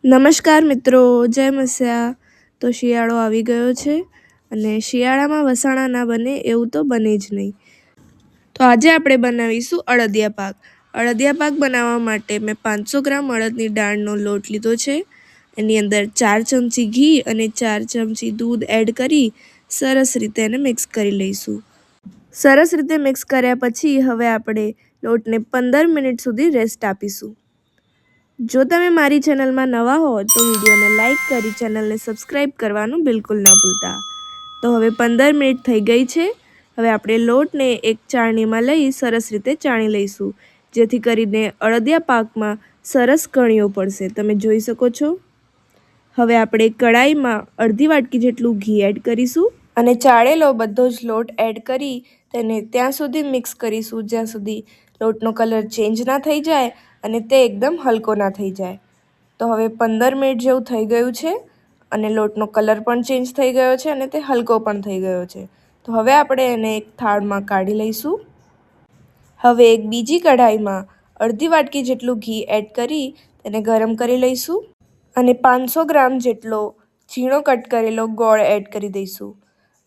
નમસ્કાર મિત્રો, જય મસ્યા. તો શિયાળો આવી ગયો છે અને શિયાળામાં વસાણા ના બને એવું તો બને જ નહીં. તો આજે આપણે બનાવીશું અડદિયા પાક. અડદિયા પાક બનાવવા માટે મેં 500 ગ્રામ અડદની દાળનો લોટ લીધો છે. એની અંદર 4 ચમચી ઘી અને 4 ચમચી દૂધ એડ કરી સરસ રીતે એને મિક્સ કરી લઈશું. સરસ રીતે મિક્સ કર્યા પછી હવે આપણે લોટને 15 મિનિટ સુધી રેસ્ટ આપીશું. જો તમે મારી ચેનલમાં નવા હો તો વિડીયોને લાઇક કરી ચેનલને સબસ્ક્રાઈબ કરવાનું બિલકુલ ના ભૂલતા. તો હવે 15 મિનિટ થઈ ગઈ છે. હવે આપણે લોટને એક ચાળણીમાં લઈ સરસ રીતે ચાળી લઈશું, જેથી કરીને અડદિયા પાકમાં સરસ કણીઓ પડશે. તમે જોઈ શકો છો. હવે આપણે કડાઈમાં અડધી વાટકી જેટલું ઘી એડ કરીશું અને ચાળેલો બધો જ લોટ એડ કરી તેને ત્યાં સુધી મિક્સ કરીશું જ્યાં સુધી લોટનો કલર ચેન્જ ના થઈ જાય અને તે એકદમ હલકો ના થઈ જાય. તો હવે 15 મિનિટ જેવું થઈ ગયું છે અને લોટનો કલર પણ ચેન્જ થઈ ગયો છે અને તે હલકો પણ થઈ ગયો છે. તો હવે આપણે એને એક થાળમાં કાઢી લઈશું. હવે એક બીજી કઢાઈમાં અડધી વાટકી જેટલું ઘી એડ કરી તેને ગરમ કરી લઈશું અને 500 ગ્રામ જેટલો ઝીણો કટ કરેલો ગોળ એડ કરી દઈશું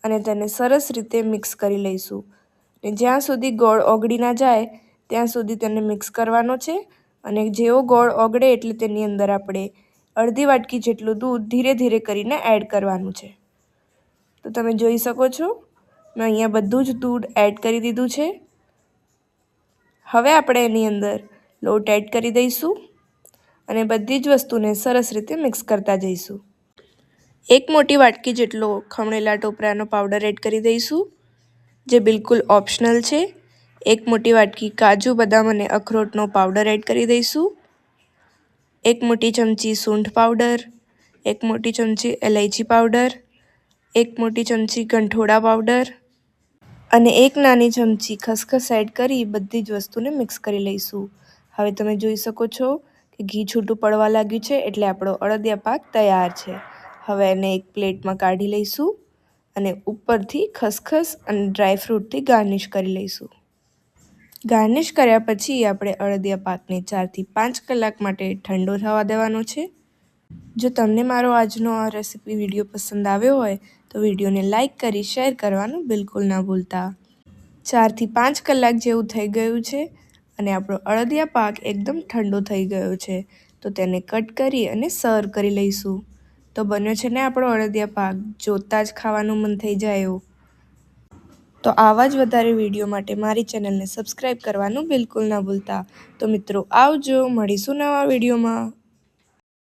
અને તેને સરસ રીતે મિક્સ કરી લઈશું. અને જ્યાં સુધી ગોળ ઓગળી ના જાય ત્યાં સુધી તેને મિક્સ કરવાનો છે. અને જેવો ગોળ ઓગળે એટલે તેની અંદર આપણે અડધી વાટકી જેટલું દૂધ ધીરે ધીરે કરીને એડ કરવાનું છે. તો તમે જોઈ શકો છો, મેં અહીંયા બધું જ દૂધ એડ કરી દીધું છે. હવે આપણે એની અંદર લોટ એડ કરી દઈશું અને બધી જ વસ્તુને સરસ રીતે મિક્સ કરતા જઈશું. એક મોટી વાટકી જેટલો ખમણેલા ટોપરાનો પાવડર એડ કરી દઈશું, જે બિલકુલ ઓપ્શનલ છે. એક મોટી વાટકી કાજુ, બદામ અને અખરોટનો પાવડર એડ કરી દઈશું. એક મોટી ચમચી સૂંઠ પાવડર, એક મોટી ચમચી એલાયચી પાવડર, એક મોટી ચમચી ગંઠોડા પાવડર અને એક નાની ચમચી ખસખસ એડ કરી બધી જ વસ્તુને મિક્સ કરી લઈશું. હવે તમે જોઈ શકો છો કે ઘી છૂટું પડવા લાગ્યું છે એટલે આપણો અડદિયા પાક તૈયાર છે. હવે એને એક પ્લેટમાં કાઢી લઈશું અને ઉપરથી ખસખસ અને ડ્રાયફ્રૂટથી ગાર્નિશ કરી લઈશું. ગાર્નિશ કર્યા પછી આપણે અડદિયા પાકને 4 થી 5 કલાક માટે ઠંડો થવા દેવાનો છે. જો તમને મારો આજનો આ રેસીપી વિડીયો પસંદ આવ્યો હોય તો વિડીયોને લાઇક કરી શેર કરવાનું બિલકુલ ના ભૂલતા. 4 થી 5 કલાક જેવું થઈ ગયું છે અને આપણો અડદિયા પાક એકદમ ઠંડો થઈ ગયો છે. તો તેને કટ કરી અને સર્વ કરી લઈશું. તો બન્યો છે ને આપણો અડદિયા પાક, જોતાં જ ખાવાનું મન થઈ જાય એવું. તો આવા જ વધારે વિડીયો માટે મારી ચેનલને સબસ્ક્રાઈબ કરવાનું બિલકુલ ના ભૂલતા. તો મિત્રો આવજો, મળીશું નવા વિડીયોમાં.